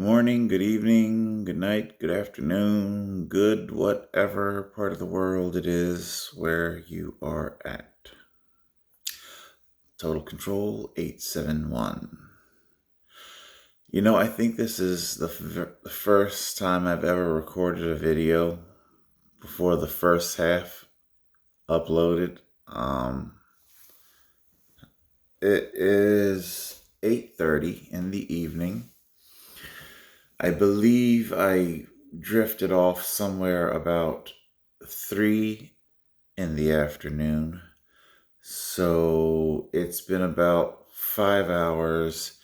morning, good evening, good night, good afternoon, good whatever part of the world it is where you are at. Total Control 871. I think this is the first time I've ever recorded a video before the first half uploaded. It is 8:30 in the evening. I believe I drifted off somewhere about 3 in the afternoon. So it's been about 5 hours,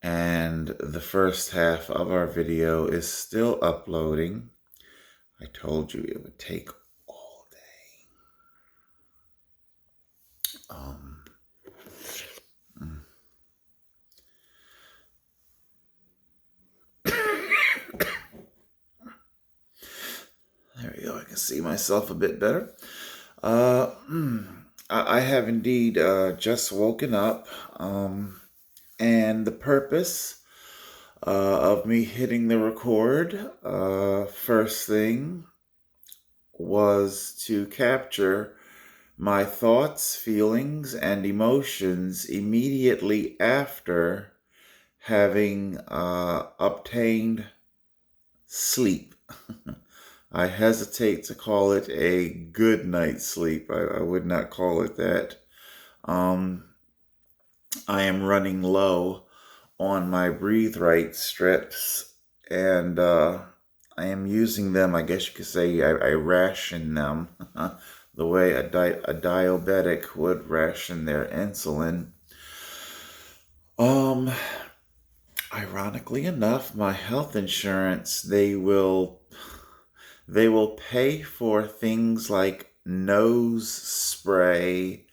and the first half of our video is still uploading. I told you it would take all day. There we go. I can see myself a bit better. I have indeed just woken up, and the purpose of me hitting the record first thing was to capture my thoughts, feelings, and emotions immediately after having obtained sleep. I hesitate to call it a good night's sleep. I would not call it that. I am running low on my Breathe Right strips, and I am using them. I guess you could say I ration them the way a diabetic would ration their insulin. Ironically enough, my health insurance, they will pay for things like nose spray,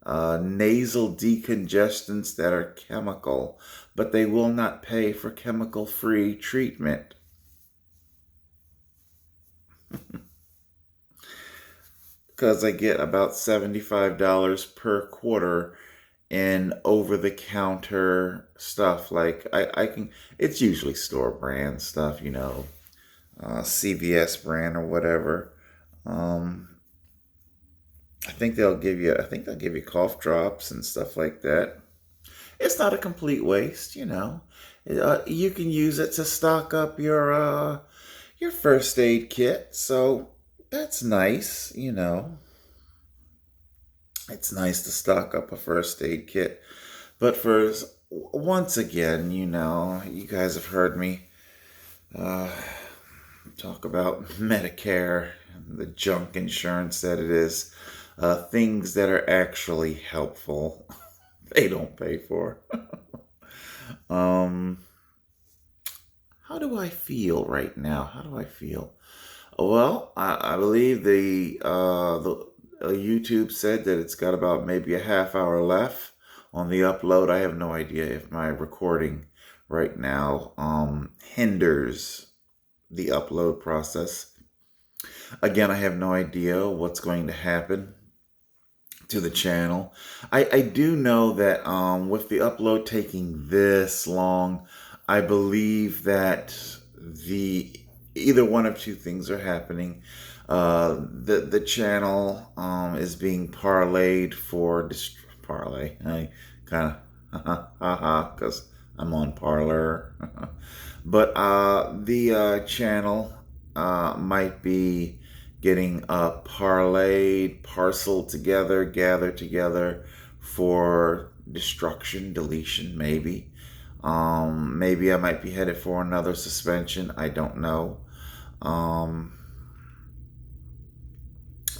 nasal decongestants that are chemical, but they will not pay for chemical-free treatment. Because I get about $75 per quarter in over-the-counter stuff. Like it's usually store brand stuff, CVS brand or whatever. I think they'll give you cough drops and stuff like that. It's not a complete waste, you can use it to stock up your first aid kit. So that's nice, It's nice to stock up a first aid kit. But once again, you guys have heard me talk about Medicare, the junk insurance that it is. Things that are actually helpful, they don't pay for. How do I feel right now? How do I feel? Well, I believe the YouTube said that it's got about maybe a half hour left on the upload. I have no idea if my recording right now hinders the upload process. Again, I have no idea what's going to happen to the channel. I do know that with the upload taking this long, I believe that either one of two things are happening. The channel is being parlayed for parlay. I kind of because I'm on Parler. But the channel might be getting parlayed, parceled together, gathered together for destruction, deletion, maybe. Maybe I might be headed for another suspension. I don't know.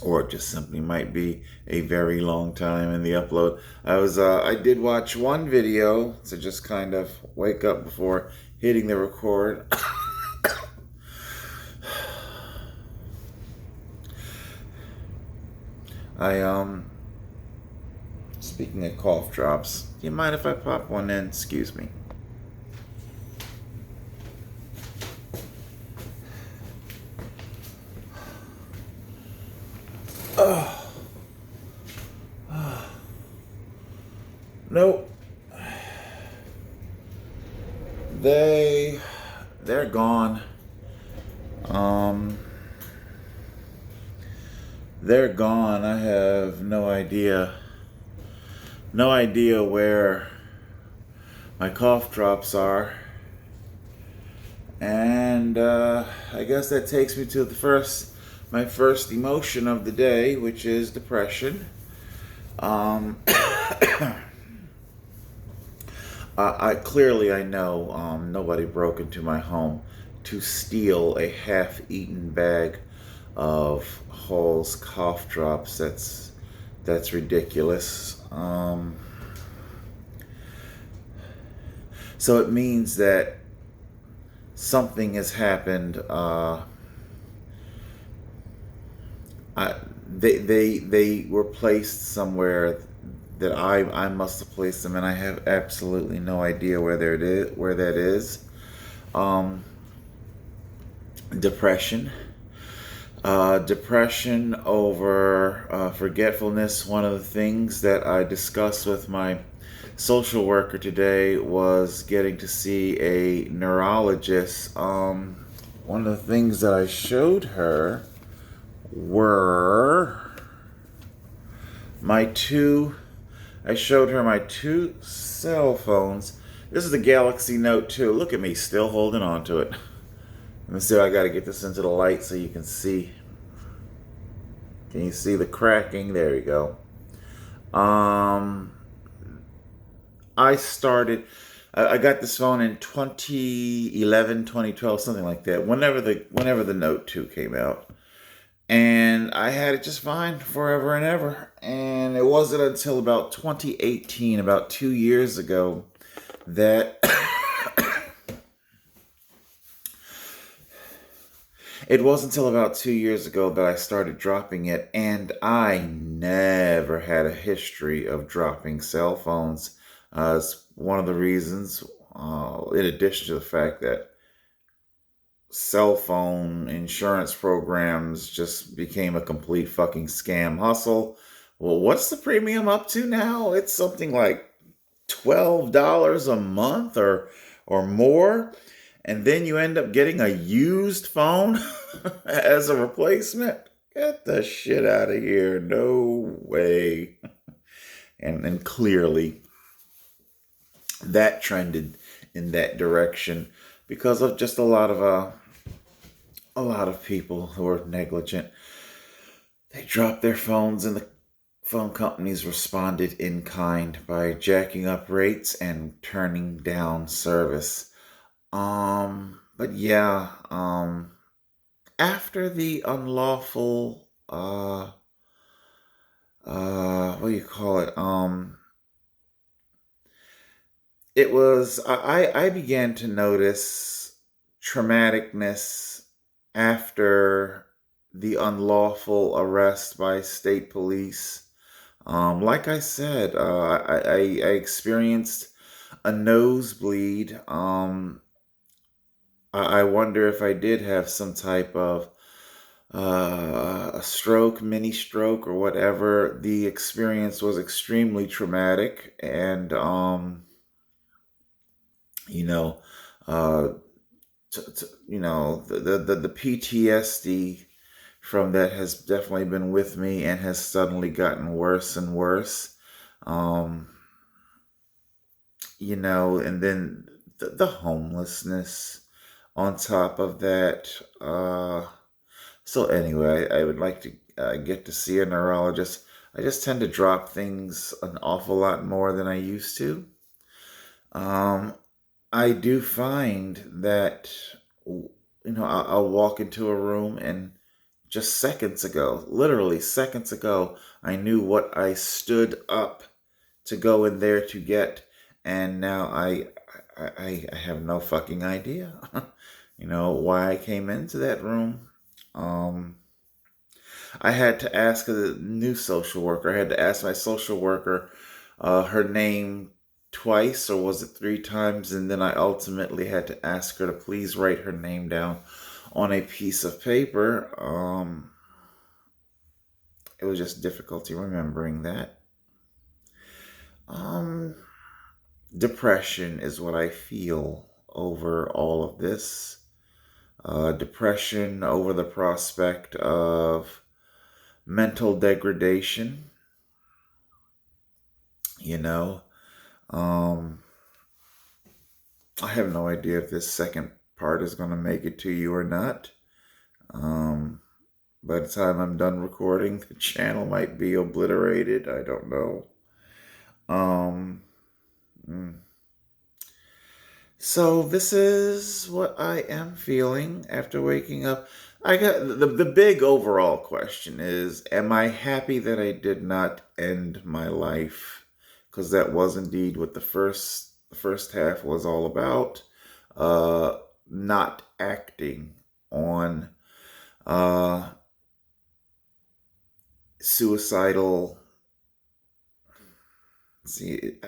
Or it just simply might be a very long time in the upload. I did watch one video to just kind of wake up before hitting the record. Speaking of cough drops, do you mind if I pop one in? Excuse me. Nope. They're gone. Um, they're gone. I have no idea. No idea where my cough drops are. And I guess that takes me to my first emotion of the day, which is depression. Um, I know nobody broke into my home to steal a half-eaten bag of Hall's cough drops. That's ridiculous. So it means that something has happened. They were placed somewhere that I must have placed them, and I have absolutely no idea where that is. Um, depression, depression over forgetfulness. One of the things that I discussed with my social worker today was getting to see a neurologist. One of the things that I showed her were my two I showed her my two cell phones. This is the Galaxy Note 2. Look at me still holding on to it. Let me see. I got to get this into the light so you can see. Can you see the cracking? There you go. I started I got this phone in 2011, 2012, something like that. Whenever the Note 2 came out. And I had it just fine forever and ever. And it wasn't until about 2018, about 2 years ago, that it wasn't until about 2 years ago that I started dropping it. And I never had a history of dropping cell phones. It's one of the reasons, in addition to the fact that cell phone insurance programs just became a complete fucking scam hustle. Well, what's the premium up to now? It's something like $12 a month or more. And then you end up getting a used phone as a replacement. Get the shit out of here. No way. And clearly that trended in that direction because of just a lot of people who are negligent. They dropped their phones, and the phone companies responded in kind by jacking up rates and turning down service. But yeah, after the unlawful, what do you call it? I began to notice traumaticness after the unlawful arrest by state police. Like I said, I experienced a nosebleed. I wonder if I did have some type of a stroke, mini stroke, or whatever. The experience was extremely traumatic, and you know, uh, the PTSD from that has definitely been with me and has suddenly gotten worse and worse. Um, and then the homelessness on top of that. So anyway, I would like to get to see a neurologist. I just tend to drop things an awful lot more than I used to. Um, I do find that, I'll walk into a room and just seconds ago, literally seconds ago, I knew what I stood up to go in there to get, and now I have no fucking idea, why I came into that room. I had to ask a new social worker. I had to ask my social worker her name twice, or was it three times? And then I ultimately had to ask her to please write her name down on a piece of paper. It was just difficulty remembering that. Um, Depression is what I feel over all of this. depression over the prospect of mental degradation. You know, um, I have no idea if this second part is going to make it to you or not. Um, by the time I'm done recording, the channel might be obliterated. I don't know. Um, mm. So this is what I am feeling after waking up. I got the big overall question is, am I happy that I did not end my life? Because that was indeed what the first half was all about. Uh, Not acting on uh, suicidal. See,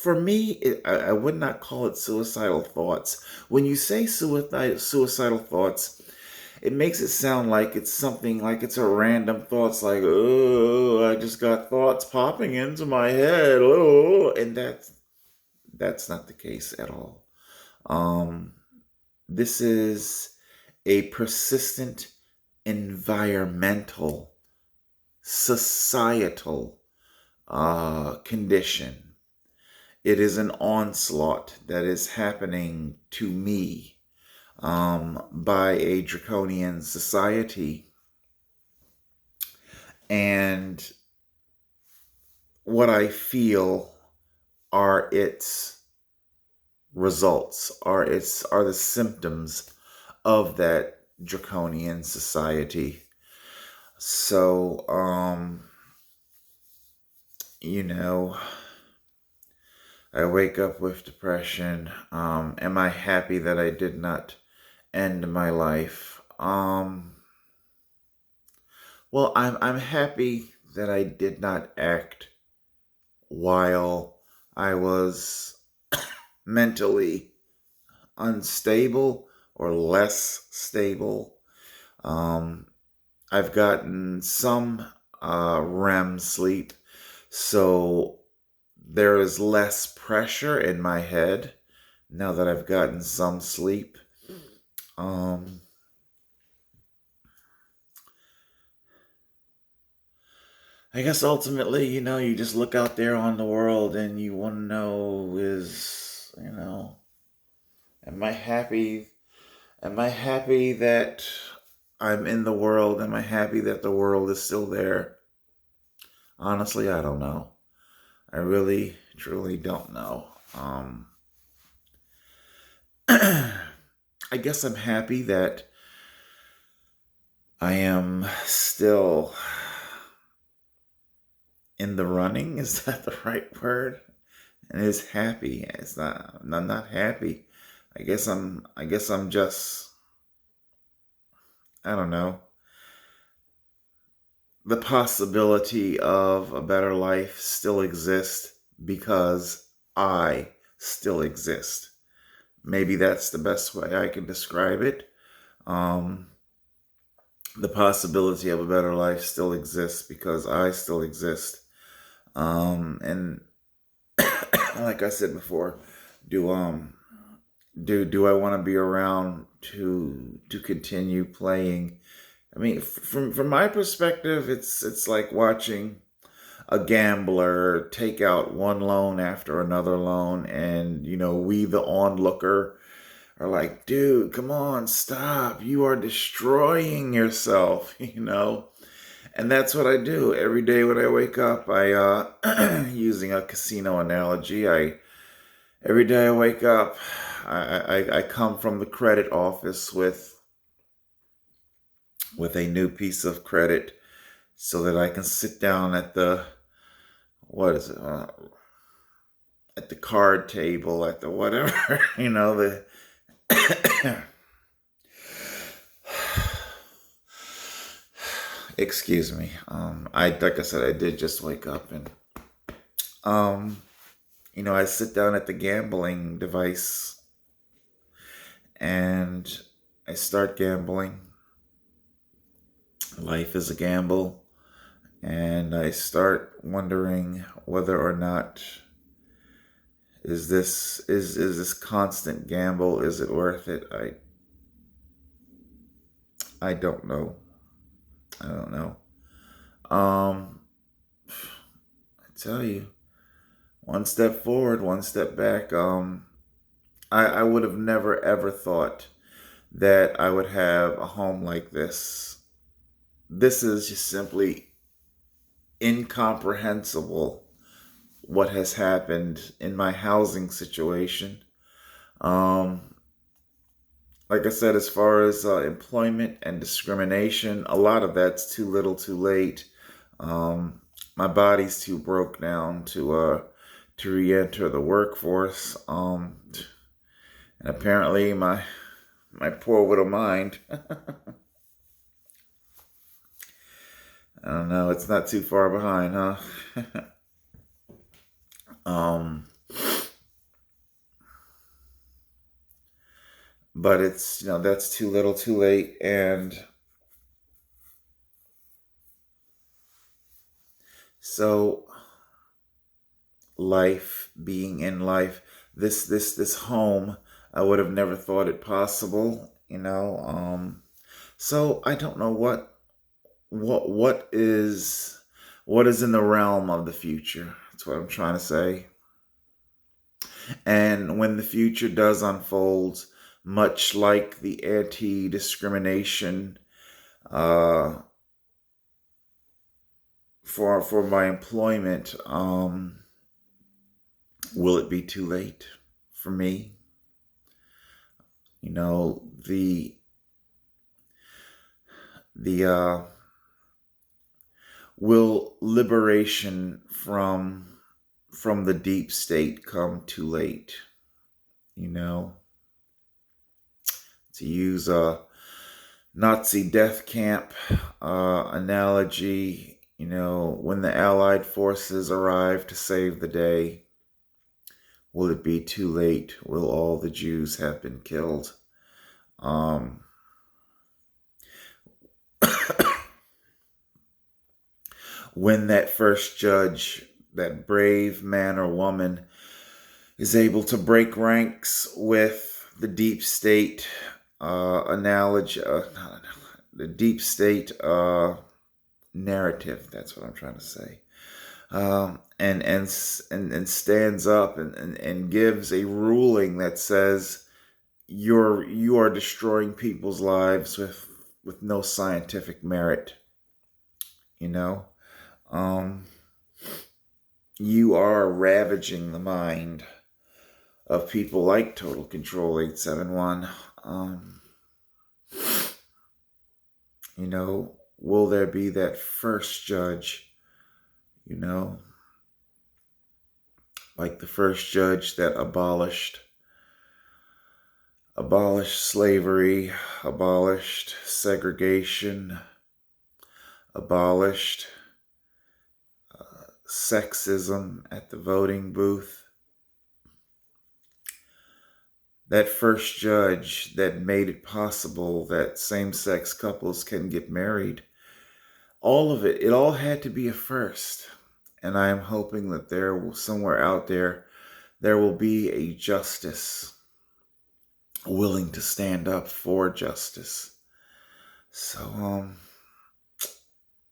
for me, I would not call it suicidal thoughts. When you say suicidal thoughts, it makes it sound like it's something like it's a random thoughts, like, oh, I just got thoughts popping into my head, oh, and that's not the case at all. Um, this is a persistent environmental, societal condition. It is an onslaught that is happening to me by a draconian society. And what I feel are its results, are the symptoms of that draconian society. So, you know, I wake up with depression. Am I happy that I did not end my life? Well, I'm happy that I did not act while I was mentally unstable or less stable. Um, I've gotten some REM sleep, so there is less pressure in my head now that I've gotten some sleep. Um, I guess ultimately, you just look out there on the world and you want to know am I happy? Am I happy that I'm in the world? Am I happy that the world is still there? Honestly, I don't know. I really, truly don't know. I guess I'm happy that I am still in the running. Is that the right word? And it's happy. It's not. I'm not happy. I guess I'm just. I don't know. The possibility of a better life still exists because I still exist. Maybe that's the best way I can describe it. Um, the possibility of a better life still exists because I still exist. And like I said before, do do I want to be around to continue playing? I mean, from my perspective, it's like watching a gambler take out one loan after another loan, and we, the onlooker, are like, dude, come on, stop! You are destroying yourself, And that's what I do every day when I wake up. Using a casino analogy, every day I wake up, I come from the credit office with a new piece of credit so that I can sit down at the, what is it, at the card table, at the whatever, the excuse me. Like I said, I did just wake up, and um, I sit down at the gambling device and I start gambling. Life is a gamble, and I start wondering whether or not is this constant gamble, is it worth it? I don't know. I don't know. Um, I tell you, one step forward, one step back. I would have never ever thought that I would have a home like this. This is just simply incomprehensible what has happened in my housing situation. Um, like I said, as far as employment and discrimination, a lot of that's too little, too late. Um, my body's too broke down to re-enter the workforce. And apparently my poor little mind. I don't know. It's not too far behind, huh? um, but it's that's too little, too late, and so life, being in life, this home, I would have never thought it possible. So I don't know what is in the realm of the future. That's what I'm trying to say. And when the future does unfold, much like the anti-discrimination uh, for my employment, will it be too late for me? The the will liberation from the deep state come too late? You know, to use a Nazi death camp analogy, when the Allied forces arrive to save the day, will it be too late? Will all the Jews have been killed? Um, when that first judge, that brave man or woman, is able to break ranks with the deep state analogy, the deep state narrative. That's what I'm trying to say. And stands up and gives a ruling that says you are destroying people's lives with no scientific merit. You know, um, you are ravaging the mind of people like Total Control 871. Will there be that first judge, you know, like the first judge that abolished slavery, abolished segregation, abolished sexism at the voting booth? That first judge that made it possible that same-sex couples can get married. All of it all had to be a first. And I am hoping that somewhere out there will be a justice willing to stand up for justice. So,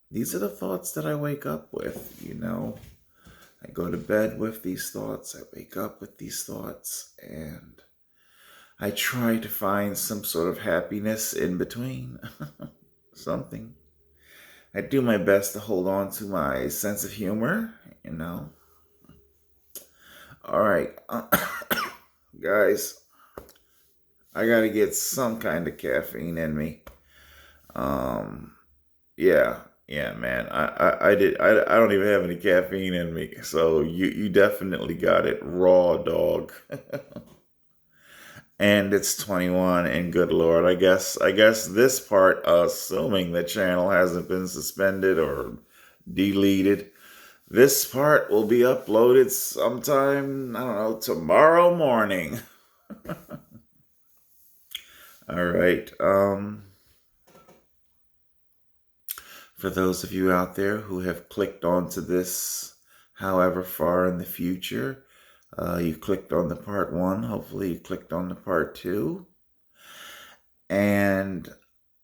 these are the thoughts that I wake up with, I go to bed with these thoughts, I wake up with these thoughts, and I try to find some sort of happiness in between. Something. I do my best to hold on to my sense of humor, All right. Guys, I gotta get some kind of caffeine in me. Yeah, man. I don't even have any caffeine in me, so you definitely got it raw, dog. And it's 21, and good Lord, I guess this part, assuming the channel hasn't been suspended or deleted, this part will be uploaded sometime, I don't know, tomorrow morning. All right. For those of you out there who have clicked onto this, however far in the future, you clicked on the part 1. Hopefully you clicked on the part 2. And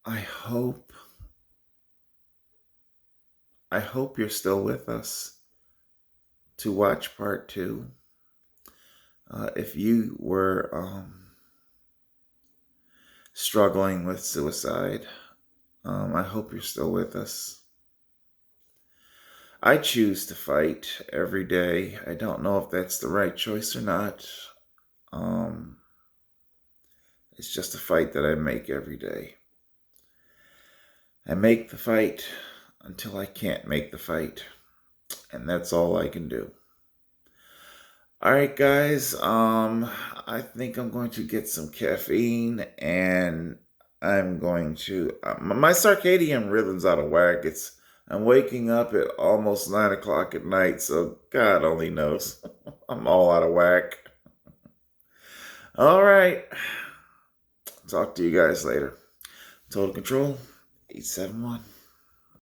I hope, I hope you're still with us to watch part two. If you were struggling with suicide, I hope you're still with us. I choose to fight every day. I don't know if that's the right choice or not. Um, it's just a fight that I make every day. I make the fight until I can't make the fight, and that's all I can do. All right, guys. I think I'm going to get some caffeine, and I'm going to. My circadian rhythm's out of whack. I'm waking up at almost 9 o'clock at night, so God only knows. I'm all out of whack. All right. Talk to you guys later. Total Control 871.